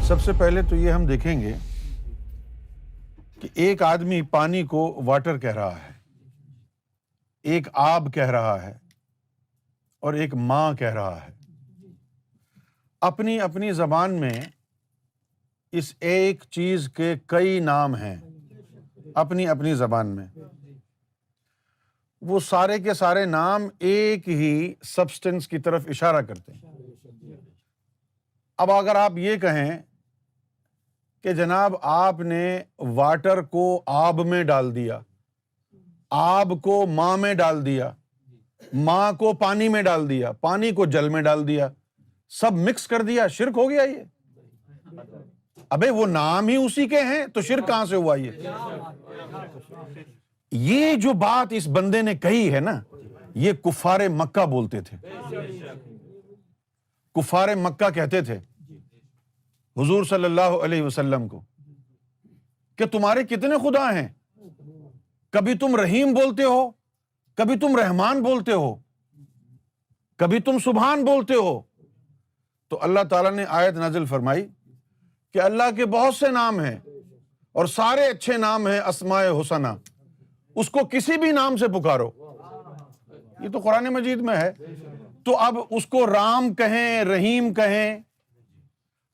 سب سے پہلے تو یہ ہم دیکھیں گے کہ ایک آدمی پانی کو واٹر کہہ رہا ہے، ایک آب کہہ رہا ہے اور ایک ماں کہہ رہا ہے۔ اپنی اپنی زبان میں اس ایک چیز کے کئی نام ہیں، اپنی اپنی زبان میں وہ سارے کے سارے نام ایک ہی سبسٹنس کی طرف اشارہ کرتے ہیں۔ اب اگر آپ یہ کہیں کہ جناب آپ نے واٹر کو آب میں ڈال دیا، آب کو ماں میں ڈال دیا، ماں کو پانی میں ڈال دیا، پانی کو جل میں ڈال دیا، سب مکس کر دیا، شرک ہو گیا یہ؟ ابے وہ نام ہی اسی کے ہیں تو شرک کہاں سے ہوا یہ جو بات اس بندے نے کہی ہے نا، یہ کفار مکہ بولتے تھے۔ کفار مکہ کہتے تھے حضور صلی اللہ علیہ وسلم کو کہ تمہارے کتنے خدا ہیں، کبھی تم رحیم بولتے ہو، کبھی تم رحمان بولتے ہو، کبھی تم سبحان بولتے ہو۔ تو اللہ تعالیٰ نے آیت نازل فرمائی کہ اللہ کے بہت سے نام ہیں اور سارے اچھے نام ہیں، اسماء حسنہ، اس کو کسی بھی نام سے پکارو۔ یہ تو قرآن مجید میں ہے۔ تو اب اس کو رام کہیں، رحیم کہیں،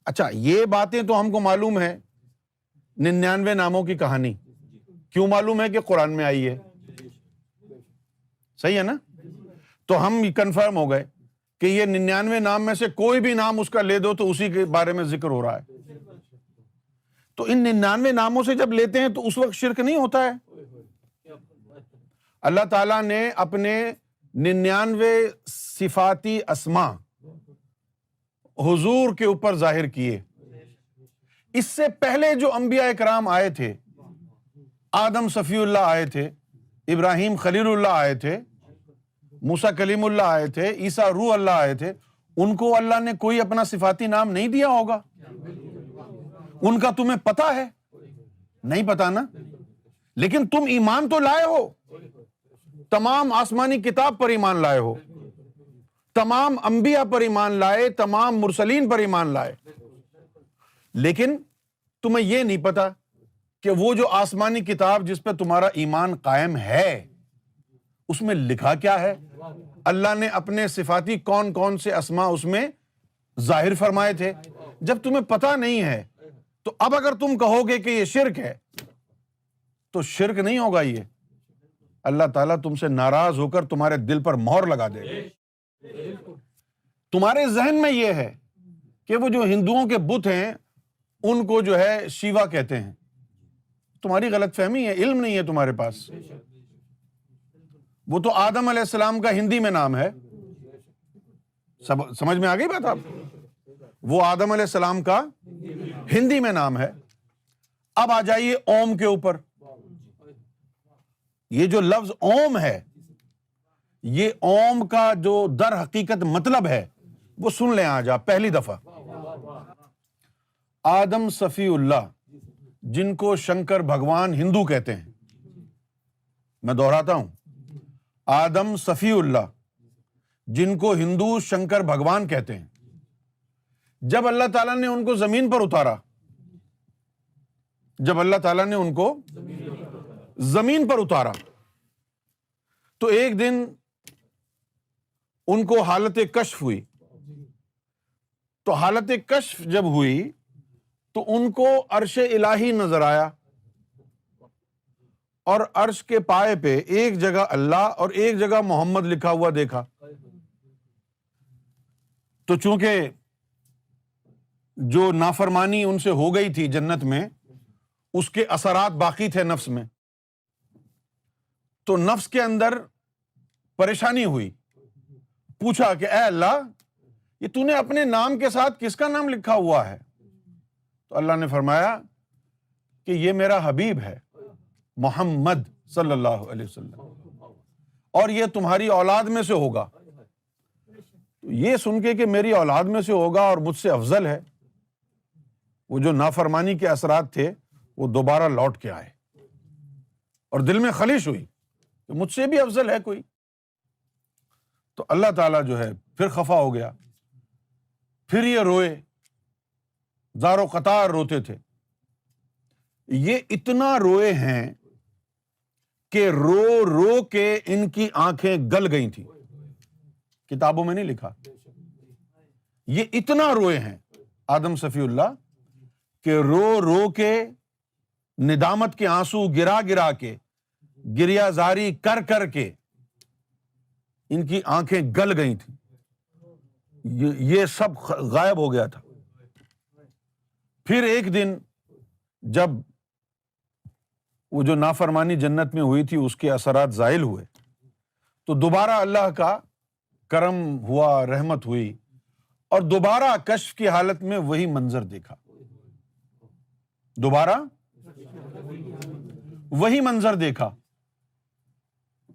اچھا یہ باتیں تو ہم کو معلوم ہے، 99 ناموں کی کہانی کیوں معلوم ہے کہ قرآن میں آئی ہے، صحیح ہے نا؟ تو ہم کنفرم ہو گئے کہ یہ 99 نام میں سے کوئی بھی نام اس کا لے دو تو اسی کے بارے میں ذکر ہو رہا ہے۔ تو ان 99 ناموں سے جب لیتے ہیں تو اس وقت شرک نہیں ہوتا ہے۔ اللہ تعالیٰ نے اپنے 99 صفاتی اسماء حضور کے اوپر ظاہر کیے۔ اس سے پہلے جو انبیاء کرام آئے تھے، آدم صفی اللہ آئے تھے، ابراہیم خلیل اللہ آئے تھے، موسیٰ کلیم اللہ آئے تھے، عیسیٰ روح اللہ آئے تھے، ان کو اللہ نے کوئی اپنا صفاتی نام نہیں دیا ہوگا؟ ان کا تمہیں پتا ہے؟ نہیں پتا نا؟ لیکن تم ایمان تو لائے ہو، تمام آسمانی کتاب پر ایمان لائے ہو، تمام انبیاء پر ایمان لائے، تمام مرسلین پر ایمان لائے، لیکن تمہیں یہ نہیں پتا کہ وہ جو آسمانی کتاب جس پہ تمہارا ایمان قائم ہے اس میں لکھا کیا ہے۔ اللہ نے اپنے صفاتی کون کون سے اسماء اس میں ظاہر فرمائے تھے۔ جب تمہیں پتا نہیں ہے تو اب اگر تم کہو گے کہ یہ شرک ہے تو شرک نہیں ہوگا، یہ اللہ تعالیٰ تم سے ناراض ہو کر تمہارے دل پر مہر لگا دے گا۔ تمہارے ذہن میں یہ ہے کہ وہ جو ہندوؤں کے بت ہیں ان کو جو ہے شیوا کہتے ہیں، تمہاری غلط فہمی ہے، علم نہیں ہے تمہارے پاس۔ وہ تو آدم علیہ السلام کا ہندی میں نام ہے، سمجھ میں آ گئی بات آپ؟ وہ آدم علیہ السلام کا ہندی میں نام ہے۔ اب آ جائیے اوم کے اوپر۔ یہ جو لفظ اوم ہے، یہ اوم کا جو در حقیقت مطلب ہے وہ سن لیں آج آپ پہلی دفعہ۔ آدم صفی اللہ، جن کو شنکر بھگوان ہندو کہتے ہیں، میں دہراتا ہوں، آدم صفی اللہ جن کو ہندو شنکر بھگوان کہتے ہیں، جب اللہ تعالیٰ نے ان کو زمین پر اتارا، جب اللہ تعالیٰ نے ان کو زمین پر اتارا تو ایک دن ان کو حالت کشف ہوئی۔ تو حالت کشف جب ہوئی تو ان کو عرش الہی نظر آیا، اور عرش کے پائے پہ ایک جگہ اللہ اور ایک جگہ محمد لکھا ہوا دیکھا۔ تو چونکہ جو نافرمانی ان سے ہو گئی تھی جنت میں، اس کے اثرات باقی تھے نفس میں، تو نفس کے اندر پریشانی ہوئی۔ پوچھا کہ اے اللہ، یہ تو نے اپنے نام کے ساتھ کس کا نام لکھا ہوا ہے؟ تو اللہ نے فرمایا کہ یہ میرا حبیب ہے محمد صلی اللہ علیہ وسلم، اور یہ تمہاری اولاد میں سے ہوگا۔ تو یہ سن کے میری اولاد میں سے ہوگا اور مجھ سے افضل ہے، وہ جو نافرمانی کے اثرات تھے وہ دوبارہ لوٹ کے آئے، اور دل میں خلش ہوئی کہ مجھ سے بھی افضل ہے کوئی۔ تو اللہ تعالیٰ جو ہے پھر خفا ہو گیا، پھر یہ روئے زار و قطار روتے تھے. یہ اتنا روئے ہیں کہ رو رو کے ان کی آنکھیں گل گئی تھیں. کتابوں میں نہیں لکھا. یہ اتنا روئے ہیں آدم صفی اللہ کہ رو رو کے ندامت کے آنسو گرا گرا کے گریہ زاری کر کر کے ان کی آنکھیں گل گئی تھیں. یہ سب غائب ہو گیا تھا. پھر ایک دن جب وہ جو نافرمانی جنت میں ہوئی تھی اس کے اثرات زائل ہوئے تو دوبارہ اللہ کا کرم ہوا، رحمت ہوئی اور دوبارہ کشف کی حالت میں وہی منظر دیکھا. دوبارہ وہی منظر دیکھا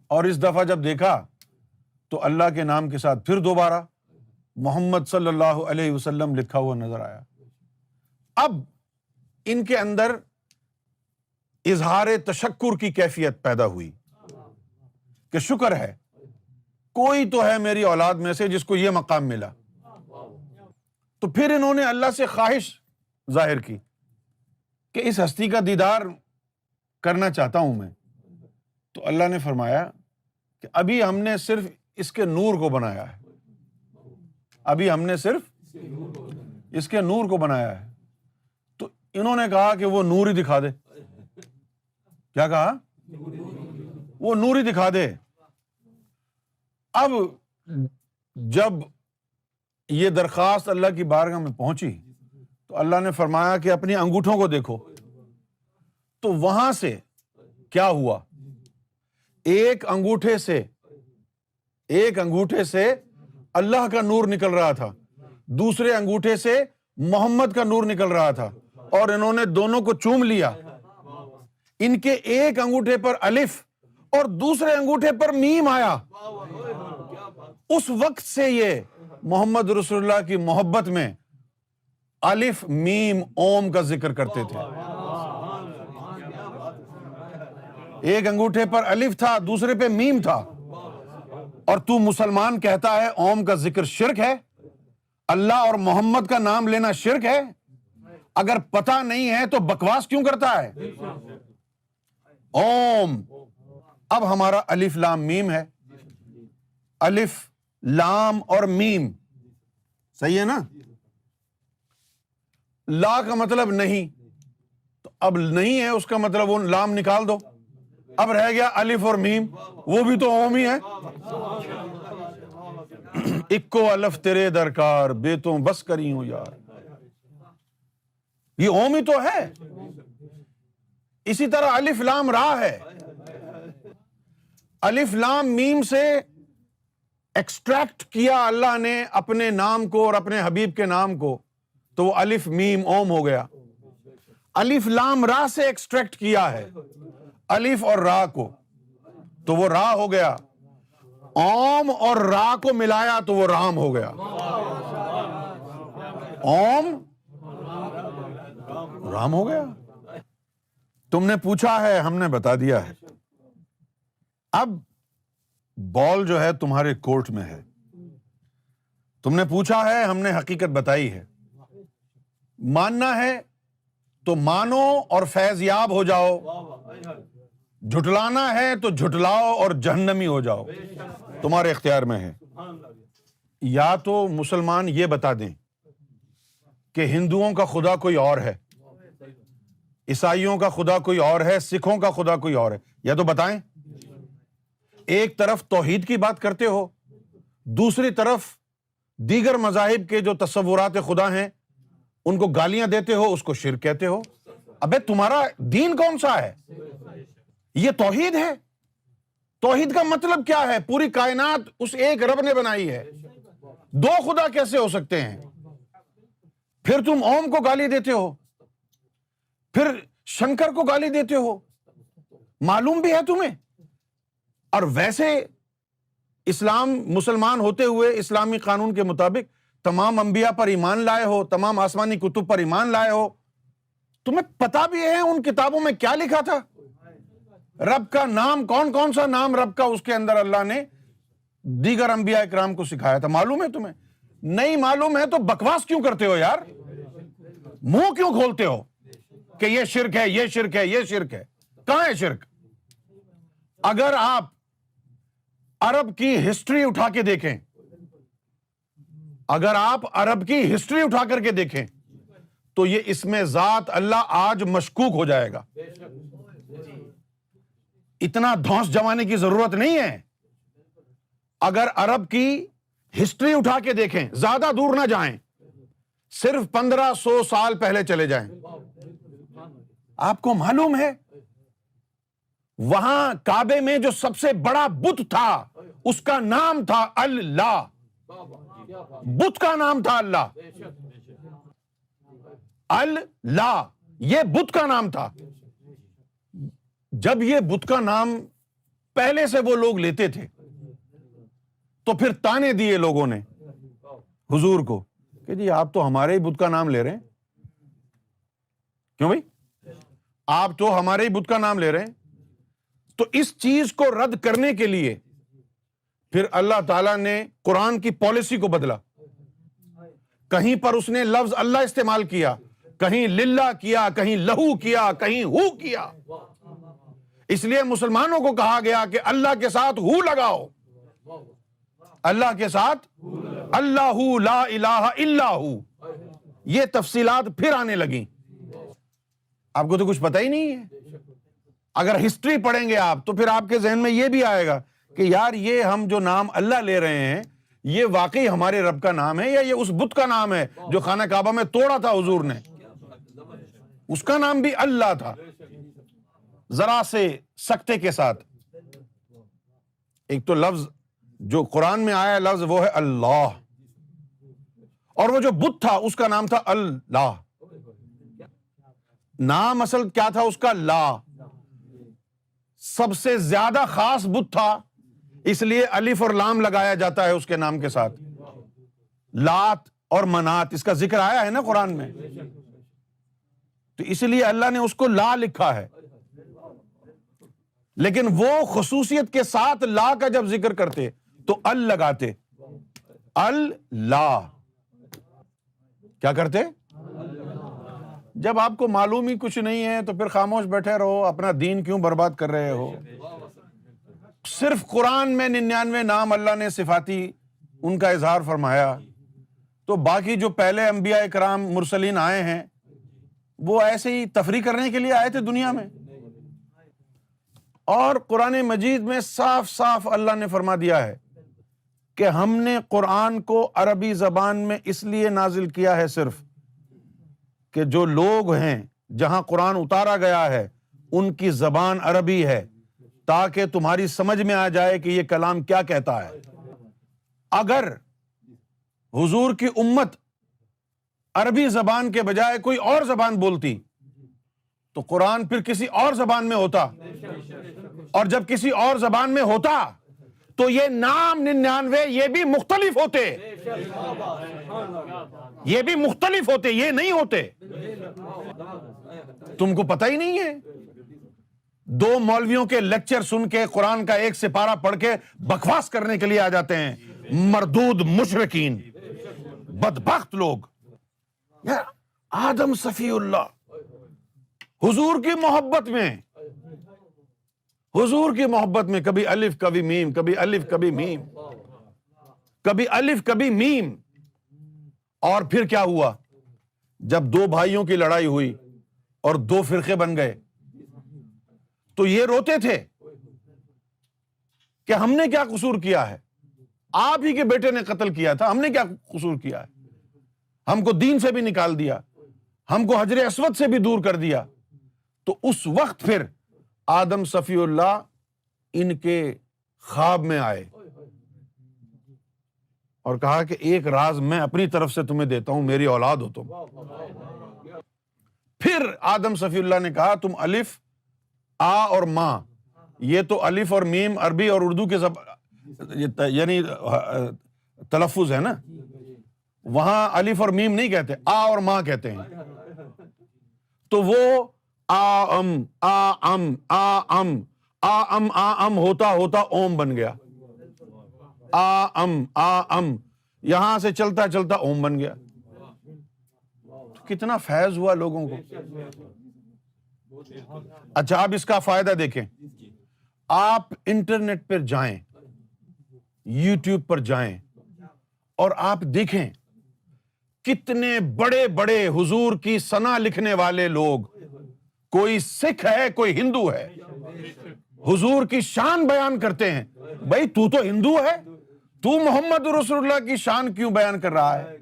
اور اس دفعہ جب دیکھا تو اللہ کے نام کے ساتھ پھر دوبارہ محمد صلی اللہ علیہ وسلم لکھا ہوا نظر آیا. اب ان کے اندر اظہار تشکر کی کیفیت پیدا ہوئی کہ شکر ہے کوئی تو ہے میری اولاد میں سے جس کو یہ مقام ملا. تو پھر انہوں نے اللہ سے خواہش ظاہر کی کہ اس ہستی کا دیدار کرنا چاہتا ہوں میں. تو اللہ نے فرمایا کہ ابھی ہم نے صرف اس کے نور کو بنایا ہے. ابھی ہم نے صرف اس کے نور کو بنایا ہے. تو انہوں نے کہا کہ وہ نور ہی دکھا دے. کیا کہا؟ وہ نور ہی دکھا دے. اب جب یہ درخواست اللہ کی بارگاہ میں پہنچی تو اللہ نے فرمایا کہ اپنی انگوٹھوں کو دیکھو. تو وہاں سے کیا ہوا؟ ایک انگوٹھے سے اللہ کا نور نکل رہا تھا، دوسرے انگوٹھے سے محمد کا نور نکل رہا تھا اور انہوں نے دونوں کو چوم لیا. ان کے ایک انگوٹھے پر الف اور دوسرے انگوٹھے پر میم آیا. اس وقت سے یہ محمد رسول اللہ کی محبت میں الف میم اوم کا ذکر کرتے تھے. ایک انگوٹھے پر الف تھا، دوسرے پہ میم تھا. اور تو مسلمان کہتا ہے اوم کا ذکر شرک ہے، اللہ اور محمد کا نام لینا شرک ہے. اگر پتہ نہیں ہے تو بکواس کیوں کرتا ہے؟ اوم. اب ہمارا الف لام میم ہے. الف لام اور میم صحیح ہے نا؟ لا کا مطلب نہیں، تو اب نہیں ہے اس کا مطلب وہ لام نکال دو. اب رہ گیا الف اور میم، وہ بھی تو اوم ہی ہے. اکو الف تیرے درکار بے تو بس کری ہوں یار. یہ اوم ہی تو ہے. اسی طرح الف لام را ہے. الف لام میم سے ایکسٹریکٹ کیا اللہ نے اپنے نام کو اور اپنے حبیب کے نام کو، تو وہ الف میم اوم ہو گیا. الف لام را سے ایکسٹریکٹ کیا ہے الف اور را کو، تو وہ را ہو گیا. اوم اور را کو ملایا تو وہ رام ہو گیا. اوم رام ہو گیا. تم نے پوچھا ہے، ہم نے بتا دیا ہے. اب بال جو ہے تمہارے کورٹ میں ہے. تم نے پوچھا ہے، ہم نے حقیقت بتائی ہے. ماننا ہے تو مانو اور فیض یاب ہو جاؤ، جھٹلانا ہے تو جھٹلاؤ اور جہنمی ہو جاؤ. تمہارے اختیار میں ہے. یا تو مسلمان یہ بتا دیں کہ ہندوؤں کا خدا کوئی اور ہے، عیسائیوں کا خدا کوئی اور ہے، سکھوں کا خدا کوئی اور ہے، یا تو بتائیں. ایک طرف توحید کی بات کرتے ہو، دوسری طرف دیگر مذاہب کے جو تصورات خدا ہیں ان کو گالیاں دیتے ہو، اس کو شرک کہتے ہو. ابے تمہارا دین کون سا ہے؟ یہ توحید ہے. توحید کا مطلب کیا ہے؟ پوری کائنات اس ایک رب نے بنائی ہے. دو خدا کیسے ہو سکتے ہیں؟ پھر تم اوم کو گالی دیتے ہو، پھر شنکر کو گالی دیتے ہو. معلوم بھی ہے تمہیں. اور ویسے اسلام مسلمان ہوتے ہوئے اسلامی قانون کے مطابق تمام انبیاء پر ایمان لائے ہو، تمام آسمانی کتب پر ایمان لائے ہو. تمہیں پتا بھی ہے ان کتابوں میں کیا لکھا تھا؟ رب کا نام کون کون سا نام رب کا اس کے اندر اللہ نے دیگر انبیاء اکرام کو سکھایا تھا. معلوم ہے تمہیں؟ نہیں معلوم ہے تو بکواس کیوں کرتے ہو یار؟ منہ کیوں کھولتے ہو کہ یہ شرک ہے، یہ شرک ہے، یہ شرک ہے؟ کہاں ہے شرک؟ اگر آپ عرب کی ہسٹری اٹھا کے دیکھیں، اگر آپ عرب کی ہسٹری اٹھا کر کے دیکھیں تو یہ اس میں ذات اللہ آج مشکوک ہو جائے گا. اتنا دھونس جمانے کی ضرورت نہیں ہے. اگر عرب کی ہسٹری اٹھا کے دیکھیں، زیادہ دور نہ جائیں، صرف 1500 سال پہلے چلے جائیں، آپ کو معلوم ہے وہاں کعبے میں جو سب سے بڑا بت تھا اس کا نام تھا اللہ. بت کا نام تھا اللہ. اللہ، یہ بت کا نام تھا. جب یہ بت کا نام پہلے سے وہ لوگ لیتے تھے تو پھر تانے دیے لوگوں نے حضور کو کہ جی آپ تو ہمارے ہی بت کا نام لے رہے ہیں. کیوں بھائی؟ آپ تو ہمارے ہی بت کا نام لے رہے ہیں. تو اس چیز کو رد کرنے کے لیے پھر اللہ تعالیٰ نے قرآن کی پالیسی کو بدلا. کہیں پر اس نے لفظ اللہ استعمال کیا، کہیں للہ کیا، کہیں لہو کیا، کہیں ہو کیا. اس لیے مسلمانوں کو کہا گیا کہ اللہ کے ساتھ ہو لگاؤ. اللہ کے ساتھ اللہ لا الہ الا ہو. یہ تفصیلات پھر آنے لگیں. آپ کو تو کچھ پتہ ہی نہیں ہے. اگر ہسٹری پڑھیں گے آپ تو پھر آپ کے ذہن میں یہ بھی آئے گا کہ یار یہ ہم جو نام اللہ لے رہے ہیں یہ واقعی ہمارے رب کا نام ہے یا یہ اس بت کا نام ہے جو خانہ کعبہ میں توڑا تھا حضور نے؟ اس کا نام بھی اللہ تھا. ذرا سے سکتے کے ساتھ. ایک تو لفظ جو قرآن میں آیا لفظ وہ ہے اللہ، اور وہ جو بت تھا اس کا نام تھا اللہ. نام اصل کیا تھا اس کا؟ لا. سب سے زیادہ خاص بت تھا اس لیے الف اور لام لگایا جاتا ہے اس کے نام کے ساتھ. لات اور منات اس کا ذکر آیا ہے نا قرآن میں، تو اس لیے اللہ نے اس کو لا لکھا ہے. لیکن وہ خصوصیت کے ساتھ لا کا جب ذکر کرتے تو ال لگاتے. اللہ کیا کرتے؟ جب آپ کو معلوم ہی کچھ نہیں ہے تو پھر خاموش بیٹھے رہو. اپنا دین کیوں برباد کر رہے ہو؟ صرف قرآن میں 99 نام اللہ نے صفاتی ان کا اظہار فرمایا. تو باقی جو پہلے انبیاء کرام مرسلین آئے ہیں وہ ایسے ہی تفریح کرنے کے لیے آئے تھے دنیا میں. اور قرآن مجید میں صاف صاف اللہ نے فرما دیا ہے کہ ہم نے قرآن کو عربی زبان میں اس لیے نازل کیا ہے صرف کہ جو لوگ ہیں جہاں قرآن اتارا گیا ہے ان کی زبان عربی ہے، تاکہ تمہاری سمجھ میں آ جائے کہ یہ کلام کیا کہتا ہے. اگر حضور کی امت عربی زبان کے بجائے کوئی اور زبان بولتی تو قرآن پھر کسی اور زبان میں ہوتا، اور جب کسی اور زبان میں ہوتا تو یہ نام 99 یہ بھی مختلف ہوتے، یہ بھی مختلف ہوتے، یہ نہیں ہوتے. تم کو پتہ ہی نہیں ہے. 2 مولویوں کے لیکچر سن کے قرآن کا ایک سپارہ پڑھ کے بکواس کرنے کے لیے آ جاتے ہیں مردود مشرکین، بدبخت لوگ. یار آدم صفی اللہ حضور کی محبت میں، حضور کی محبت میں کبھی الف کبھی میم، کبھی الف کبھی میم، کبھی الف کبھی میم. اور پھر کیا ہوا جب 2 بھائیوں کی لڑائی ہوئی اور 2 فرقے بن گئے تو یہ روتے تھے کہ ہم نے کیا قصور کیا ہے؟ آپ ہی کے بیٹے نے قتل کیا تھا، ہم نے کیا قصور کیا ہے؟ ہم کو دین سے بھی نکال دیا، ہم کو حجر اسود سے بھی دور کر دیا. تو اس وقت پھر آدم صفی اللہ ان کے خواب میں آئے اور کہا کہ ایک راز میں اپنی طرف سے تمہیں دیتا ہوں، میری اولاد ہو تم. پھر آدم صفی اللہ نے کہا تم الف آ اور ماں، یہ تو الف اور میم عربی اور اردو کے یعنی تلفظ ہے نا، وہاں الف اور میم نہیں کہتے، آ اور ماں کہتے ہیں. تو وہ آم ہوتا ہوتا اوم بن گیا. یہاں سے چلتا چلتا اوم بن گیا. کتنا فیض ہوا لوگوں کو. اچھا آپ اس کا فائدہ دیکھیں. آپ انٹرنیٹ پر جائیں, یوٹیوب پر جائیں اور آپ دیکھیں کتنے بڑے بڑے حضور کی ثنا لکھنے والے لوگ, کوئی سکھ ہے کوئی ہندو ہے, حضور کی شان بیان کرتے ہیں. بھائی تو ہندو ہے, تو محمد رسول اللہ کی شان کیوں بیان کر رہا ہے؟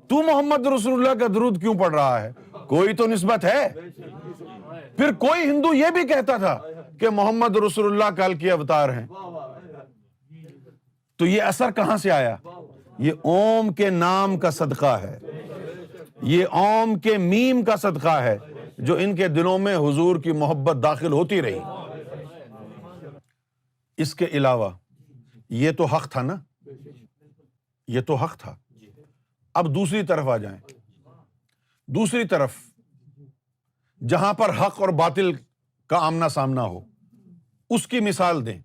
تو محمد رسول اللہ کا درود کیوں پڑھ رہا ہے؟ کوئی تو نسبت ہے. پھر کوئی ہندو یہ بھی کہتا تھا کہ محمد رسول اللہ کل کے اوتار ہیں. تو یہ اثر کہاں سے آیا؟ یہ اوم کے نام کا صدقہ ہے, یہ اوم کے میم کا صدقہ ہے جو ان کے دلوں میں حضور کی محبت داخل ہوتی رہی. اس کے علاوہ یہ تو حق تھا نا, یہ تو حق تھا. اب دوسری طرف آ جائیں. دوسری طرف جہاں پر حق اور باطل کا آمنا سامنا ہو, اس کی مثال دیں.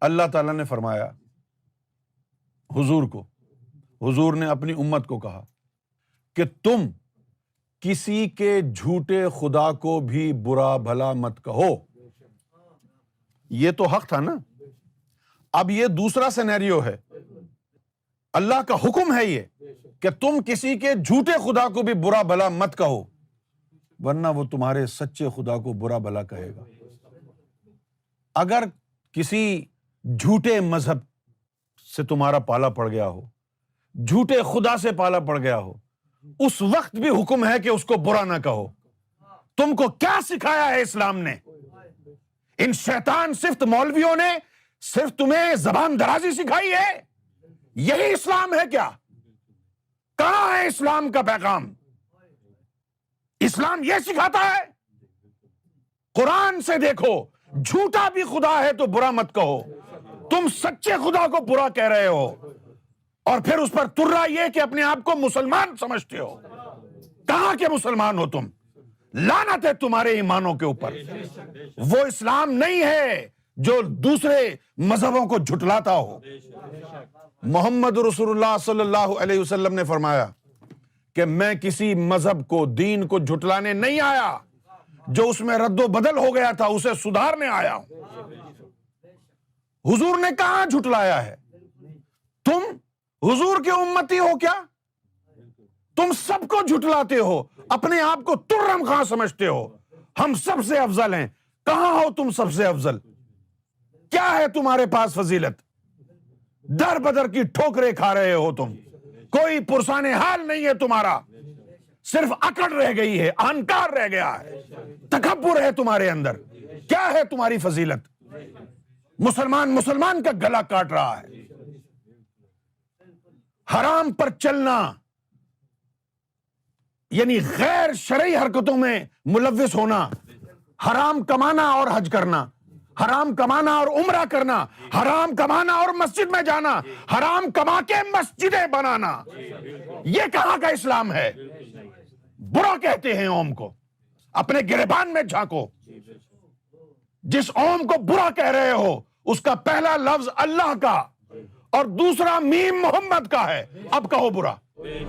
اللہ تعالیٰ نے فرمایا حضور کو, حضور نے اپنی امت کو کہا کہ تم کسی کے جھوٹے خدا کو بھی برا بھلا مت کہو. یہ تو حق تھا نا. اب یہ دوسرا سینیریو ہے. اللہ کا حکم ہے یہ کہ تم کسی کے جھوٹے خدا کو بھی برا بھلا مت کہو, ورنہ وہ تمہارے سچے خدا کو برا بھلا کہے گا. اگر کسی جھوٹے مذہب سے تمہارا پالا پڑ گیا ہو, جھوٹے خدا سے پالا پڑ گیا ہو, اس وقت بھی حکم ہے کہ اس کو برا نہ کہو. تم کو کیا سکھایا ہے اسلام نے؟ ان شیطان صفت مولویوں نے صرف تمہیں زبان درازی سکھائی ہے؟ یہی اسلام ہے کیا؟ کہاں ہے اسلام کا پیغام؟ اسلام یہ سکھاتا ہے قرآن سے دیکھو, جھوٹا بھی خدا ہے تو برا مت کہو. تم سچے خدا کو برا کہہ رہے ہو اور پھر اس پر ترا یہ کہ اپنے آپ کو مسلمان سمجھتے ہو. کہاں کے مسلمان ہو تم؟ لعنت ہے تمہارے ایمانوں کے اوپر. وہ اسلام نہیں ہے جو دوسرے مذہبوں کو جھٹلاتا ہو. محمد رسول اللہ صلی اللہ علیہ وسلم نے فرمایا کہ میں کسی مذہب کو, دین کو جھٹلانے نہیں آیا, جو اس میں رد و بدل ہو گیا تھا اسے سدھارنے آیا ہوں. حضور نے کہاں جھٹلایا ہے؟ تم حضور کے امتی ہو کیا؟ تم سب کو جھٹلاتے ہو, اپنے آپ کو ترم خاں سمجھتے ہو, ہم سب سے افضل ہیں. کہاں ہو تم سب سے افضل؟ کیا ہے تمہارے پاس فضیلت؟ در بدر کی ٹھوکریں کھا رہے ہو تم, کوئی پرسان حال نہیں ہے تمہارا, صرف اکڑ رہ گئی ہے, اہنکار رہ گیا ہے, تکبر ہے تمہارے اندر. کیا ہے تمہاری فضیلت؟ مسلمان کا گلا کاٹ رہا ہے. حرام پر چلنا یعنی غیر شرعی حرکتوں میں ملوث ہونا, حرام کمانا اور حج کرنا, حرام کمانا اور عمرہ کرنا, حرام کمانا اور مسجد میں جانا, حرام کما کے مسجدیں بنانا, یہ کہاں کا اسلام ہے؟ برا کہتے ہیں اوم کو. اپنے گریبان میں جھانکو. جس اوم کو برا کہہ رہے ہو اس کا پہلا لفظ اللہ کا اور دوسرا میم محمد کا ہے. اب کہو برا.